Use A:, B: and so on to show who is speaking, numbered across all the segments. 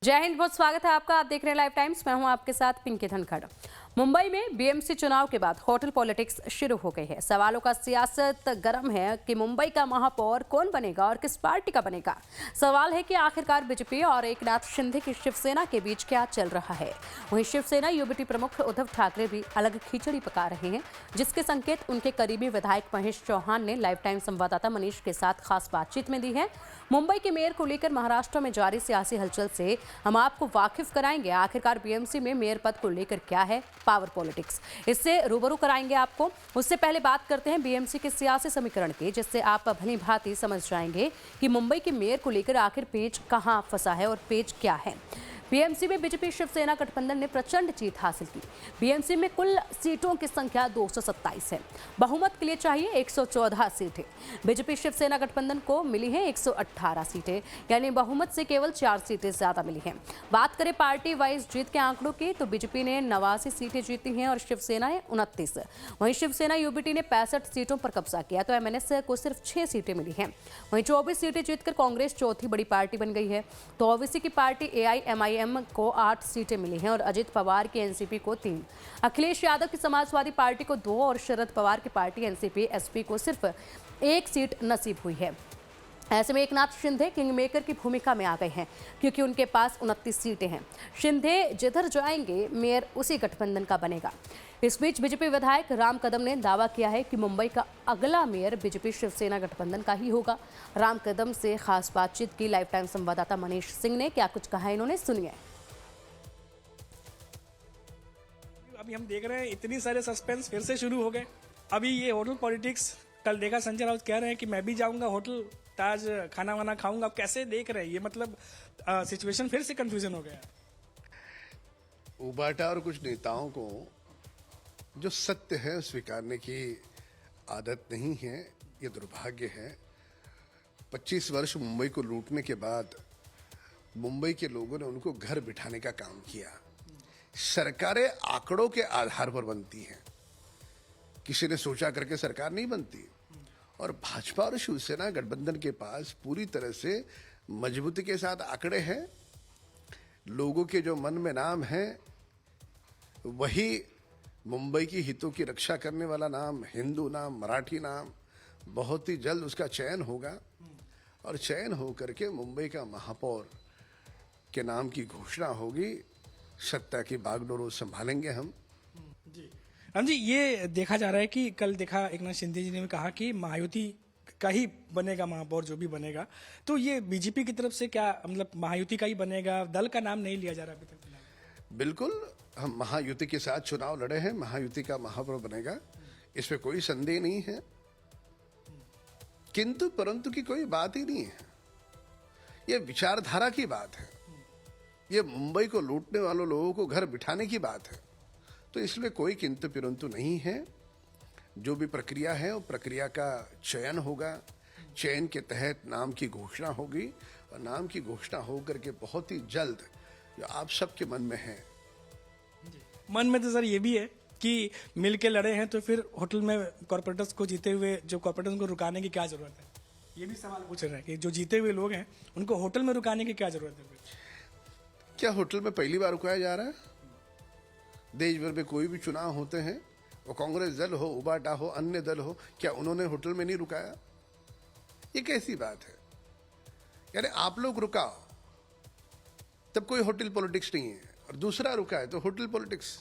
A: जय हिंद, बहुत स्वागत है आपका। आप देख रहे हैं लाइव टाइम्स। मैं हूं आपके साथ पिंकी धनखड़। मुंबई में बीएमसी चुनाव के बाद होटल पॉलिटिक्स शुरू हो गई है। सवालों का सियासत गर्म है कि मुंबई का महापौर कौन बनेगा और किस पार्टी का बनेगा। सवाल है कि आखिरकार बीजेपी और एकनाथ शिंदे की शिवसेना के बीच क्या चल रहा है। वहीं शिवसेना यूबीटी प्रमुख उद्धव ठाकरे भी अलग खिचड़ी पका रहे हैं, जिसके संकेत उनके करीबी विधायक महेश चौहान ने लाइव टाइम संवाददाता मनीष के साथ खास बातचीत में दी है। मुंबई के मेयर को लेकर महाराष्ट्र में जारी सियासी हलचल से हम आपको वाकिफ कराएंगे। आखिरकार बीएमसी में मेयर पद को लेकर क्या है पावर पॉलिटिक्स, इससे रूबरू कराएंगे आपको। उससे पहले बात करते हैं बीएमसी के सियासी समीकरण की, जिससे आप भली भांति समझ जाएंगे कि मुंबई के मेयर को लेकर आखिर पेच कहां फंसा है और पेच क्या है। बीएमसी में बीजेपी शिवसेना गठबंधन ने प्रचंड जीत हासिल की। बीएमसी में कुल सीटों की संख्या 227 है। बहुमत के लिए चाहिए 114 सीटें। बीजेपी शिवसेना गठबंधन को मिली है 118 सीटें, यानी बहुमत से केवल 4 सीटें ज्यादा मिली हैं। बात करें पार्टी वाइज जीत के आंकड़ों की, तो बीजेपी ने 89 सीटें जीती हैं और शिवसेना ने 29। वहीं शिवसेना यूबीटी ने 65 सीटों पर कब्जा किया, तो एमएनएस को सिर्फ 6 सीटें मिली हैं। वहीं 24 सीटें जीतकर कांग्रेस चौथी बड़ी पार्टी बन गई है। तो ओवैसी की पार्टी एआईएमआईएम को 8 सीटें मिली हैं और अजित पवार की एनसीपी को 3। अखिलेश यादव की समाजवादी पार्टी को 2 और शरद पवार की पार्टी एनसीपी एसपी को सिर्फ 1 सीट नसीब हुई है। ऐसे में एकनाथ शिंदे किंग मेकर की भूमिका में आ गए हैं, क्योंकि उनके पास 29 सीटें हैं। शिंदे जिधर जाएंगे मेयर उसी गठबंधन का बनेगा। इस बीच बीजेपी विधायक राम कदम ने दावा किया है कि मुंबई का अगला मेयर बीजेपी शिवसेना गठबंधन का ही होगा। राम कदम से खास बातचीत की लाइव टाइम संवाददाता मनीष सिंह ने। क्या कुछ कहा इन्होंने, सुनिए।
B: अभी हम देख रहे हैं इतनी सारे सस्पेंस फिर से शुरू हो गए। अभी ये होटल पॉलिटिक्स, कल देखा संजय राउत कह रहे हैं कि मैं भी जाऊंगा होटल, ताज खाना वाना खाऊंगा। कैसे देख रहे हैं ये, मतलब सिचुएशन फिर से कंफ्यूजन हो गया।
C: उबाटा और कुछ नेताओं को जो सत्य है स्वीकारने की आदत नहीं है, ये दुर्भाग्य है। 25 वर्ष मुंबई को लूटने के बाद मुंबई के लोगों ने उनको घर बिठाने का काम किया। सरकारें आंकड़ों के आधार पर बनती हैं, किसी ने सोचा करके सरकार नहीं बनती। और भाजपा और शिवसेना गठबंधन के पास पूरी तरह से मजबूती के साथ आंकड़े हैं। लोगों के जो मन में नाम है वही मुंबई की हितों की रक्षा करने वाला नाम, हिंदू नाम, मराठी नाम। बहुत ही जल्द उसका चयन होगा और चयन हो करके मुंबई का महापौर के नाम की घोषणा होगी। सत्ता की बागडोर संभालेंगे हम।
B: जी राम जी, ये देखा जा रहा है कि कल देखा एकनाथ शिंदे जी ने भी कहा कि महायुति का ही बनेगा महापौर, जो भी बनेगा। तो ये बीजेपी की तरफ से क्या, मतलब महायुति का ही बनेगा, दल का नाम नहीं लिया जा रहा अभी तक?
C: बिल्कुल, हम महायुति के साथ चुनाव लड़े हैं, महायुति का महापौर बनेगा, इसमें कोई संदेह नहीं है। किंतु परंतु की कोई बात ही नहीं है। ये विचारधारा की बात है, ये मुंबई को लूटने वालों लोगों को घर बिठाने की बात है। तो इसमें कोई किंतु परंतु नहीं है। जो भी प्रक्रिया है वो प्रक्रिया का चयन होगा। चयन के तहत नाम की घोषणा होगी और नाम की घोषणा होकर के बहुत ही जल्द जो आप सबके मन में है।
B: मन में तो सर ये भी है कि मिल के लड़े हैं तो फिर होटल में कॉर्पोरेटर्स को जीते हुए जो कॉर्पोरेटर्स को रुकाने की क्या जरूरत है। ये भी सवाल पूछ रहे हैं कि जो जीते हुए लोग हैं उनको होटल में रुकाने की क्या जरूरत है।
C: क्या होटल में पहली बार रुकाया जा रहा है? देश भर में कोई भी चुनाव होते हैं, वो कांग्रेस दल हो, उबाटा हो, अन्य दल हो, क्या उन्होंने होटल में नहीं रुकाया? ये कैसी बात है? यानी आप लोग रुकाओ तब कोई होटल पॉलिटिक्स नहीं है, और दूसरा रुका है तो होटल पॉलिटिक्स।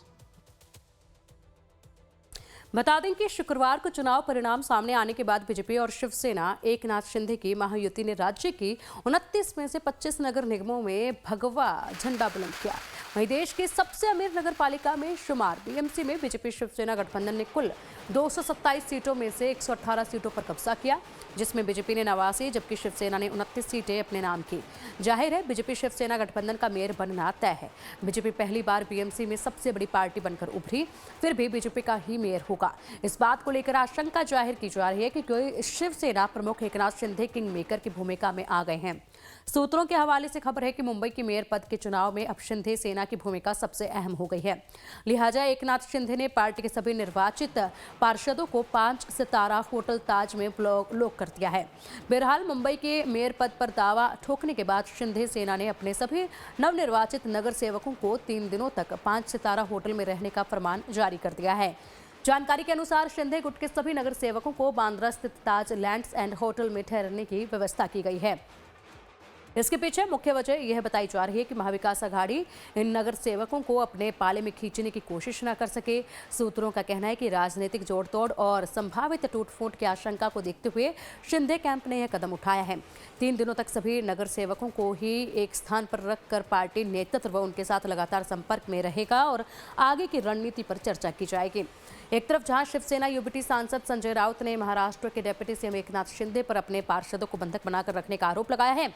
A: बता दें कि शुक्रवार को चुनाव परिणाम सामने आने के बाद बीजेपी और शिवसेना एकनाथ शिंदे की महायुति ने राज्य की 29 में से 25 नगर निगमों में भगवा झंडा बुलंद किया। वहीं देश की सबसे अमीर नगर पालिका में शुमार बीएमसी में बीजेपी शिवसेना गठबंधन ने कुल 227 सीटों में से 118 सीटों पर कब्जा किया, जिसमें बीजेपी ने 89 जबकि शिवसेना ने 29 सीटें अपने नाम की। जाहिर है बीजेपी शिवसेना गठबंधन का मेयर बनना तय है। बीजेपी पहली बार बीएमसी में सबसे बड़ी पार्टी बनकर उभरी, फिर भी बीजेपी का ही मेयर होगा। इस बात को लेकर आशंका जाहिर की जा रही है कि कोई शिवसेना प्रमुख एकनाथ शिंदे किंग मेकर की भूमिका में आ गए हैं। सूत्रों के हवाले से खबर है कि मुंबई के मेयर पद के चुनाव में अब शिंदे सेना की भूमिका सबसे अहम हो गई है। लिहाजा एकनाथ शिंदे ने पार्टी के सभी निर्वाचित पार्षदों को 5 सितारा होटल ताज में लॉक कर दिया है। बहरहाल मुंबई के मेयर पद पर दावा ठोकने के बाद शिंदे सेना ने अपने सभी नवनिर्वाचित नगर सेवकों को 3 दिनों तक 5 सितारा होटल में रहने का फरमान जारी कर दिया है। जानकारी के अनुसार शिंदे गुट के सभी नगर सेवकों को बांद्रा स्थित ताज लैंड्स एंड होटल में ठहरने की व्यवस्था की गई है। इसके पीछे मुख्य वजह यह बताई जा रही है कि महाविकास आघाड़ी इन नगर सेवकों को अपने पाले में खींचने की कोशिश न कर सके। सूत्रों का कहना है कि राजनीतिक जोड़तोड़ और संभावित टूट-फूट की आशंका को देखते हुए शिंदे कैंप ने यह कदम उठाया है। 3 दिनों तक सभी नगर सेवकों को ही एक स्थान पर रखकर पार्टी नेतृत्व उनके साथ लगातार संपर्क में रहेगा और आगे की रणनीति पर चर्चा की जाएगी। एक तरफ जहां शिवसेना यूबीटी सांसद संजय राउत ने महाराष्ट्र के डिप्टी सीएम एकनाथ शिंदे पर अपने पार्षदों को बंधक बनाकर रखने का आरोप लगाया है,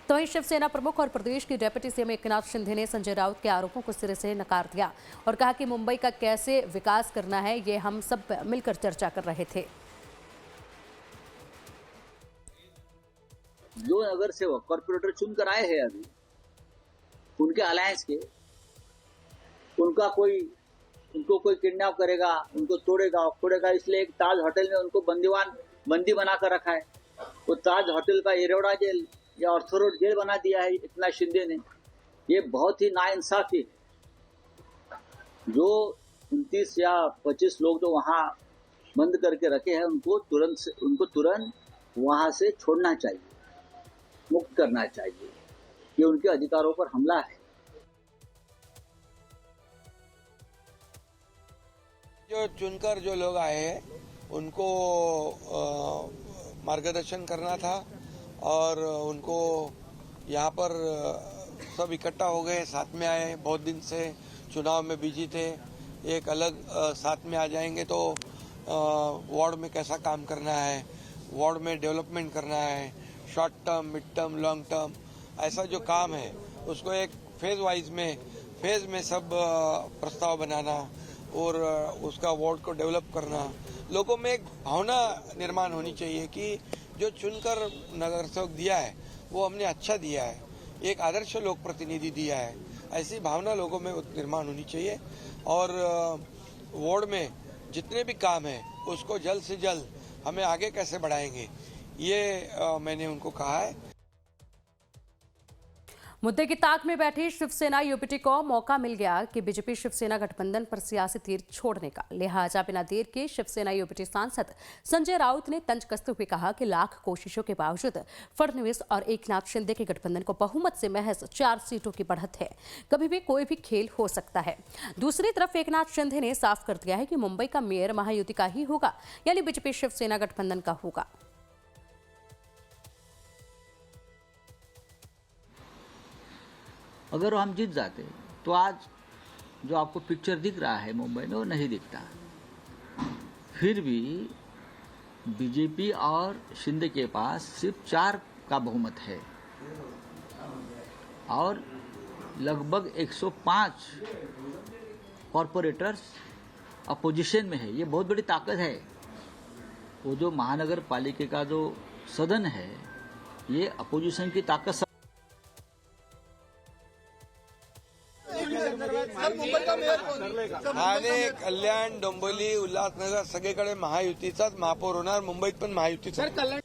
A: तो वहीं शिवसेना प्रमुख और प्रदेश की डिप्टी सीएम एकनाथ शिंदे ने संजय राउत के आरोपों को सिरे से नकार दिया और कहा कि मुंबई का कैसे विकास करना है ये हम सब मिलकर चर्चा कर रहे थे।
D: जो नगर सेवक कॉर्पोरेटर चुनकर आए हैं अभी उनके अलायंस के, उनको कोई किडनैप करेगा, उनको तोड़ेगा फोड़ेगा, इसलिए एक ताज होटल में उनको बंदी बनाकर रखा है। वो ताज होटल का एरोडा जेल या ऑर्थोरोड जेल बना दिया है एकनाथ शिंदे ने। ये बहुत ही नाइंसाफी है। जो 29 या 25 लोग जो वहां बंद करके रखे हैं उनको तुरंत वहां से छोड़ना चाहिए, मुक्त करना चाहिए। ये उनके अधिकारों पर हमला है।
E: जो चुनकर जो लोग आए हैं उनको मार्गदर्शन करना था और उनको यहाँ पर सब इकट्ठा हो गए, साथ में आए। बहुत दिन से चुनाव में बिजी थे, एक अलग साथ में आ जाएंगे तो वार्ड में कैसा काम करना है, वार्ड में डेवलपमेंट करना है, short term, mid term, long term, ऐसा जो काम है उसको एक फेज में सब प्रस्ताव बनाना और उसका वार्ड को डेवलप करना। लोगों में एक भावना निर्माण होनी चाहिए कि जो चुनकर नगर सेवक दिया है वो हमने अच्छा दिया है, एक आदर्श लोक प्रतिनिधि दिया है, ऐसी भावना लोगों में निर्माण होनी चाहिए। और वार्ड में जितने भी काम है उसको जल्द से जल्द हमें आगे कैसे बढ़ाएंगे ये मैंने उनको कहा है।
A: मुद्दे की ताक में बैठी शिवसेना यूपीटी को मौका मिल गया कि बीजेपी शिवसेना गठबंधन पर सियासी तीर छोड़ने का। लिहाजा बिना देर के शिवसेना यूपीटी सांसद संजय राउत ने तंज कसते हुए कहा कि लाख कोशिशों के बावजूद फडणवीस और एकनाथ शिंदे के गठबंधन को बहुमत से महज 4 सीटों की बढ़त है। कभी भी कोई भी खेल हो सकता है। दूसरी तरफ एकनाथ शिंदे ने साफ कर दिया है कि मुंबई का मेयर महायुति का ही होगा, यानी बीजेपी शिवसेना गठबंधन का होगा।
D: अगर हम जीत जाते तो आज जो आपको पिक्चर दिख रहा है मुंबई में वो नहीं दिखता। फिर भी बीजेपी और शिंदे के पास सिर्फ 4 का बहुमत है और लगभग 105 कॉरपोरेटर्स अपोजिशन में है। ये बहुत बड़ी ताकत है। वो जो महानगर पालिका का जो सदन है ये अपोजिशन की ताकत।
E: ठाणे, कल्याण, डोंबिवली, उल्हासनगर सगळीकडे महायुतीचाच महापौर होणार, मुंबईत पण महायुतीचा।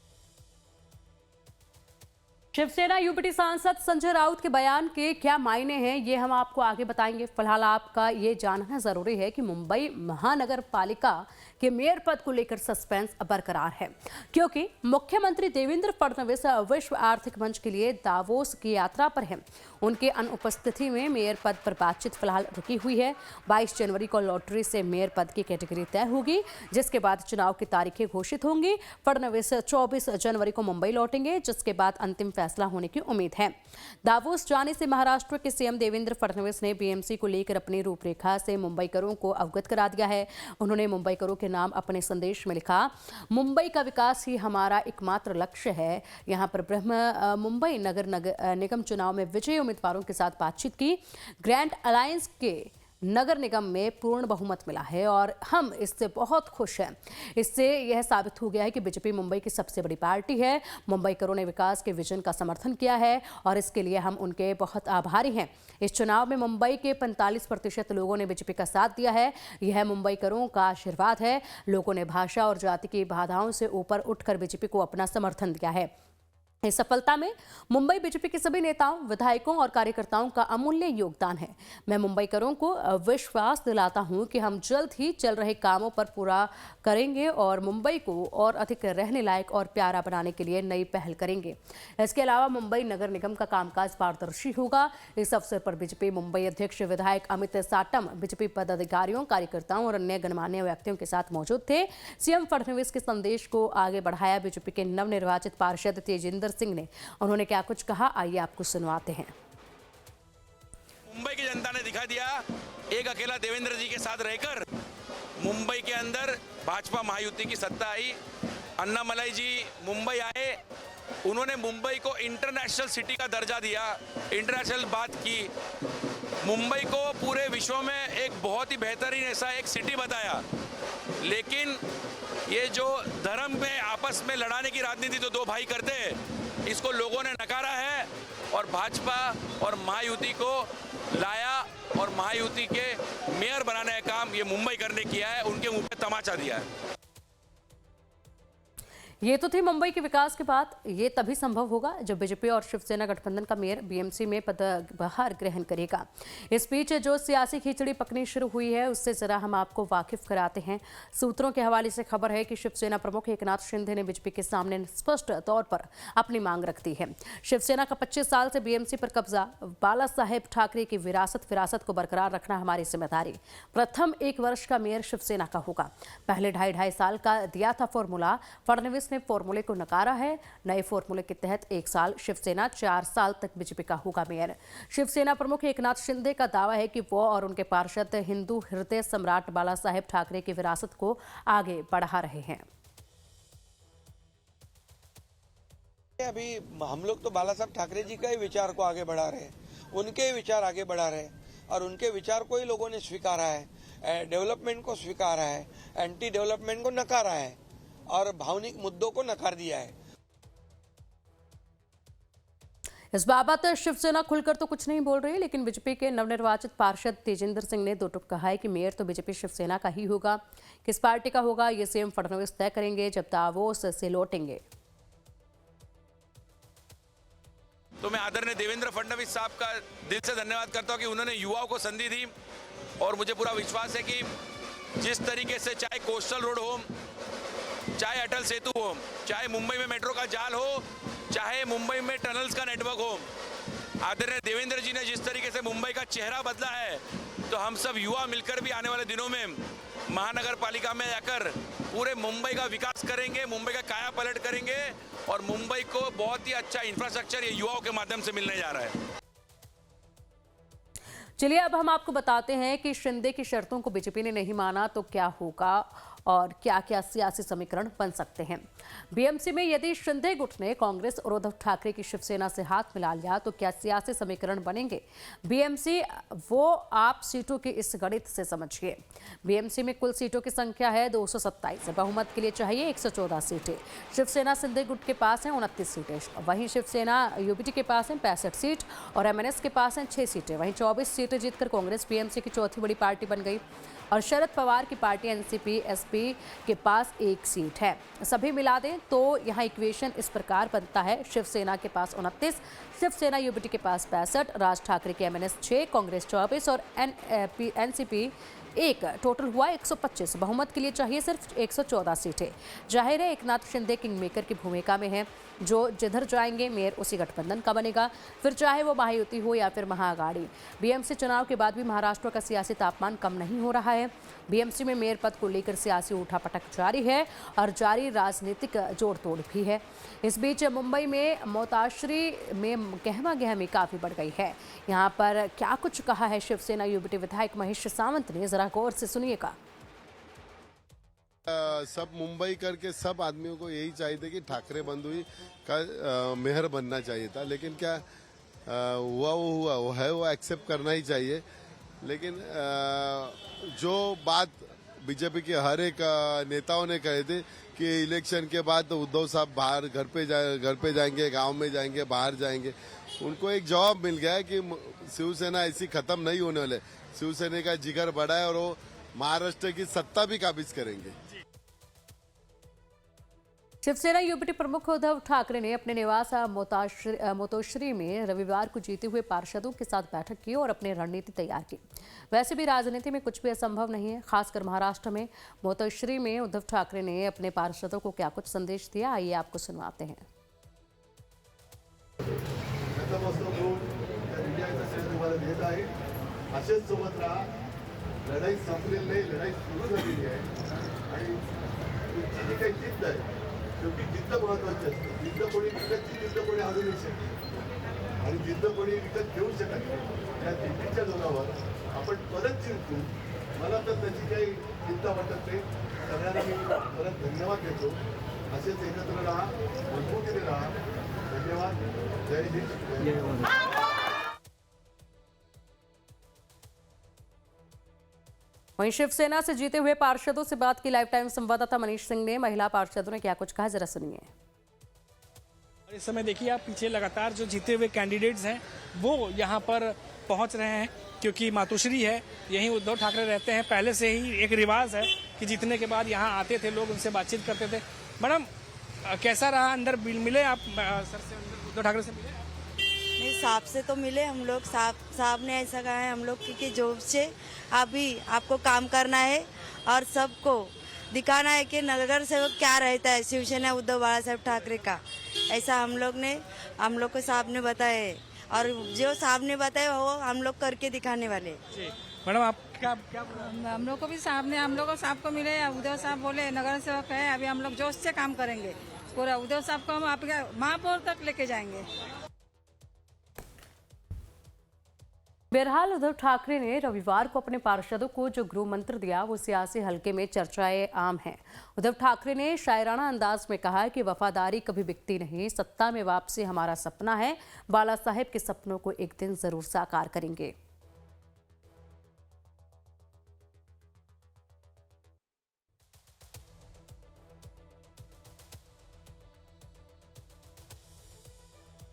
A: शिवसेना यूपीटी सांसद संजय राउत के बयान के क्या मायने हैं ये हम आपको आगे बताएंगे। फिलहाल आपका ये जानना जरूरी है कि मुंबई महानगर पालिका के मेयर पद को लेकर सस्पेंस बरकरार है, क्योंकि मुख्यमंत्री देवेंद्र फडणवीस विश्व आर्थिक मंच के लिए दावोस की यात्रा पर हैं। उनके अनुपस्थिति में मेयर पद पर बातचीत फिलहाल रुकी हुई है। 22 जनवरी को लॉटरी से मेयर पद की कैटेगरी तय होगी, जिसके बाद चुनाव की तारीखें घोषित होंगी। फडणवीस 24 जनवरी को मुंबई लौटेंगे, जिसके बाद अंतिम फैसला होने की उम्मीद है। दावोस जाने से महाराष्ट्र के सीएम देवेंद्र फडणवीस ने बीएमसी को लेकर अपनी रूपरेखा से मुंबईकरों को अवगत करा दिया है। उन्होंने मुंबईकरों के नाम अपने संदेश में लिखा, मुंबई का विकास ही हमारा एकमात्र लक्ष्य है। यहां पर ब्रह्म मुंबई नगर निगम चुनाव में विजयी उम्मीदवारों के साथ बातचीत की। ग्रैंड अलायंस के नगर निगम में पूर्ण बहुमत मिला है और हम इससे बहुत खुश हैं। इससे यह साबित हो गया है कि बीजेपी मुंबई की सबसे बड़ी पार्टी है। मुंबईकरों ने विकास के विजन का समर्थन किया है और इसके लिए हम उनके बहुत आभारी हैं। इस चुनाव में मुंबई के 45% लोगों ने बीजेपी का साथ दिया है। यह मुंबईकरों का आशीर्वाद है। लोगों ने भाषा और जाति की बाधाओं से ऊपर उठकर बीजेपी को अपना समर्थन दिया है। इस सफलता में मुंबई बीजेपी के सभी नेताओं, विधायकों और कार्यकर्ताओं का अमूल्य योगदान है। मैं मुंबईकरों को विश्वास दिलाता हूं कि हम जल्द ही चल रहे कामों पर पूरा करेंगे और मुंबई को और अधिक रहने लायक और प्यारा बनाने के लिए नई पहल करेंगे। इसके अलावा मुंबई नगर निगम का कामकाज पारदर्शी होगा। इस अवसर पर बीजेपी मुंबई अध्यक्ष विधायक अमित साटम, बीजेपी पदाधिकारियों, कार्यकर्ताओं और अन्य गणमान्य व्यक्तियों के साथ मौजूद थे। सीएम फडणवीस के संदेश को आगे बढ़ाया बीजेपी के नवनिर्वाचित पार्षद तेजिंदर सिंह ने। उन्होंने क्या कुछ कहा, आइए आपको सुनवाते हैं।
F: मुंबई की जनता ने दिखा दिया, एक अकेला देवेंद्र जी के साथ रहकर मुंबई के अंदर भाजपा महायुति की सत्ता आई। अन्नामलाई जी मुंबई आए, उन्होंने मुंबई को इंटरनेशनल सिटी का दर्जा दिया, इंटरनेशनल बात की, मुंबई को पूरे विश्व में एक बहुत ही बेहतरीन ऐसा एक सिटी बताया। लेकिन ये जो धर्म में आपस में लड़ाने की राजनीति तो दो भाई करते हैं, इसको लोगों ने नकारा है और भाजपा और महायुति को लाया और महायुति के मेयर बनाने का काम ये मुंबई करने किया है। उनके मुंह पे तमाचा दिया है।
A: ये तो थी मुंबई के विकास की बात। ये तभी संभव होगा जब बीजेपी और शिवसेना गठबंधन का मेयर बीएमसी में पदभार ग्रहण करेगा। इस बीच जो सियासी खिचड़ी पकनी शुरू हुई है उससे जरा हम आपको वाकिफ कराते हैं। सूत्रों के हवाले से खबर है कि शिवसेना प्रमुख एकनाथ शिंदे ने बीजेपी के सामने स्पष्ट तौर पर अपनी मांग रख दी है। शिवसेना का 25 साल से बीएमसी पर कब्जा, बाला साहेब ठाकरे की विरासत को बरकरार रखना हमारी जिम्मेदारी। प्रथम 1 वर्ष का मेयर शिवसेना का होगा। पहले 2.5 साल का दिया था फॉर्मूला, फडणवीस ने फॉर्मूले को नकारा है। नए फॉर्मूले के तहत 1 साल शिवसेना, 4 साल तक बीजेपी का होगा मेयर। शिवसेना प्रमुख एकनाथ शिंदे का दावा है कि वो और उनके पार्षद हिंदू हृदय सम्राट बाला साहेब ठाकरे की विरासत को आगे बढ़ा रहे हैं।
E: अभी हम लोग तो बाला साहब ठाकरे जी का ही विचार को आगे बढ़ा रहे हैं, उनके विचार आगे बढ़ा रहे हैं और उनके विचार को ही लोगों ने स्वीकारा है। डेवलपमेंट को स्वीकारा है, एंटी डेवलपमेंट को नकारा है और भावनिक मुद्दों को नकार दिया है।
A: इस बाबत शिवसेना खुलकर तो कुछ नहीं बोल रही, लेकिन बीजेपी के नवनिर्वाचित पार्षद तेजिंदर सिंह ने दो टूक कहा है कि मेयर तो बीजेपी शिवसेना का ही होगा। किस पार्टी का होगा ये सीएम फडणवीस तय करेंगे जब दावोस से लौटेंगे।
F: तो मैं आदरणीय देवेंद्र फडणवीस साहब का दिल से धन्यवाद करता हूं कि उन्होंने युवाओं को संधि दी और मुझे पूरा विश्वास है कि जिस तरीके से चाहे कोस्टल रोड हो, चाहे अटल सेतु हो, चाहे मुंबई में मेट्रो का जाल हो, चाहे मुंबई में टनल्स का नेटवर्क हो, आदरणीय देवेंद्र जी ने जिस तरीके से मुंबई का चेहरा बदला है, तो हम सब युवा मिलकर भी आने वाले दिनों में महानगर पालिका में जाकर पूरे मुंबई का विकास करेंगे, मुंबई का काया पलट करेंगे और मुंबई को बहुत ही अच्छा इंफ्रास्ट्रक्चर ये युवाओं के माध्यम से मिलने जा रहा है।
A: चलिए अब हम आपको बताते हैं कि शिंदे की शर्तों को बीजेपी ने नहीं माना तो क्या होगा और क्या क्या सियासी समीकरण बन सकते हैं। बीएमसी में यदि शिंदे गुट ने कांग्रेस और उद्धव ठाकरे की शिवसेना से हाथ मिला लिया तो क्या सियासी समीकरण बनेंगे। बीएमसी वो आप सीटों के इस गणित से समझिए। बीएमसी में कुल सीटों की संख्या है 227। बहुमत के लिए चाहिए 114 सीटें। शिवसेना शिंदे गुट के पास है 29 सीटें। वहीं शिवसेना यूबीटी के पास है 65 सीट और एमएनएस के पास हैं 6 सीटें। वहीं 24 सीटें जीतकर कांग्रेस बीएमसी की चौथी बड़ी पार्टी बन गई और शरद पवार की पार्टी एनसीपी एसपी के पास 1 सीट है। सभी मिला दें तो यहाँ इक्वेशन इस प्रकार बनता है। शिवसेना के पास 29, शिवसेना यूबीटी के पास 65, राज ठाकरे के एमएनएस 6, कांग्रेस 24 और एनसीपी 1, टोटल हुआ 125। बहुमत के लिए चाहिए सिर्फ 114 सीटें। जाहिर है एकनाथ शिंदे किंग मेकर की भूमिका में है। जो जिधर जाएंगे मेयर उसी गठबंधन का बनेगा, फिर चाहे वो महायुति हो या फिर महाअघाड़ी। बीएमसी चुनाव के बाद भी महाराष्ट्र का सियासी तापमान कम नहीं हो रहा है। बीएमसी में मेयर पद को लेकर सियासी उठापटक जारी है और जारी राजनीतिक जोड़ तोड़ भी है। इस बीच मुंबई में मोताश्री में गहमा गहमी काफी बढ़ गई है। यहाँ पर क्या कुछ कहा है शिवसेना यूबीटी विधायक महेश सावंत ने, जरा गौर से सुनिएगा।
G: सब मुंबई करके सब आदमियों को यही चाहिए था कि ठाकरे बंधु का मेयर बनना चाहिए था, लेकिन क्या हुआ वो है, वो एक्सेप्ट करना ही चाहिए। लेकिन जो बात बीजेपी के हर एक नेताओं ने कहे थे कि इलेक्शन के बाद तो उद्धव साहब बाहर घर पे जाएंगे, गांव में जाएंगे, बाहर जाएंगे, उनको एक जवाब मिल गया है कि शिवसेना ऐसी खत्म नहीं होने वाले। शिवसेना का जिगर बड़ा है और वो महाराष्ट्र की सत्ता भी काबिज करेंगे।
A: शिवसेना यूपीटी प्रमुख उद्धव ठाकरे ने अपने निवास मोतोश्री में रविवार को जीते हुए पार्षदों के साथ बैठक की और अपनी रणनीति तैयार की। वैसे भी राजनीति में कुछ भी असंभव नहीं है, खासकर महाराष्ट्र में। मोतोश्री में उद्धव ठाकरे ने अपने पार्षदों को क्या कुछ संदेश दिया, आइए आपको सुनवाते हैं।
G: लढाई संपलेली नाही, लढाई सुरू झालेली आहे आणि तुमची जी काही जिद्द आहे, शेवटी जिद्द महत्वाची असते. जिद्द कोणी विकतची जिद्द कोणी आणू नाही शकत आणि जिद्द कोणी विकत घेऊ शकत नाही. त्या जिद्दीच्या जोरावर आपण परत जिंकू. मला तर त्याची काही चिंता वाटत नाही. सगळ्यांना मी परत धन्यवाद देतो. असेच एकत्र राहा, मजबूतीने राहा. धन्यवाद. जय हिंद.
A: वहीं शिवसेना से जीते हुए पार्षदों से बात की लाइव टाइम संवाददाता मनीष सिंह ने। महिला पार्षदों ने क्या कुछ कहा, जरा सुनिए।
B: और इस समय देखिए आप पीछे लगातार जो जीते हुए कैंडिडेट्स हैं वो यहाँ पर पहुँच रहे हैं, क्योंकि मातोश्री है, यहीं उद्धव ठाकरे रहते हैं। पहले से ही एक रिवाज है कि जीतने के बाद यहाँ आते थे लोग, उनसे बातचीत करते थे। मैडम कैसा रहा, अंदर मिले आप सर से, उद्धव ठाकरे से मिले?
H: नहीं, साहब से तो मिले हम लोग। साहब ने ऐसा कहा है हम लोग कि जो से अभी आपको काम करना है और सबको दिखाना है कि नगर सेवक क्या रहता है शिवसेना उद्धव बाला साहब ठाकरे का। ऐसा हम लोग को साहब ने बताया है और जो साहब ने बताया वो हम लोग करके दिखाने वाले।
B: मैडम आप क्या
I: हम लोग को भी साहब ने, हम लोग को साहब को मिले, उद्धव साहब बोले नगर सेवक है, अभी हम लोग जोश से काम करेंगे पूरा। उद्धव साहब को हम आपके महापौर तक लेके जाएंगे।
A: बहरहाल उद्धव ठाकरे ने रविवार को अपने पार्षदों को जो गृह मंत्र दिया वो सियासी हलके में चर्चाएं आम हैं। उद्धव ठाकरे ने शायराना अंदाज में कहा कि वफादारी कभी बिकती नहीं, सत्ता में वापसी हमारा सपना है, बाला साहेब के सपनों को एक दिन जरूर साकार करेंगे।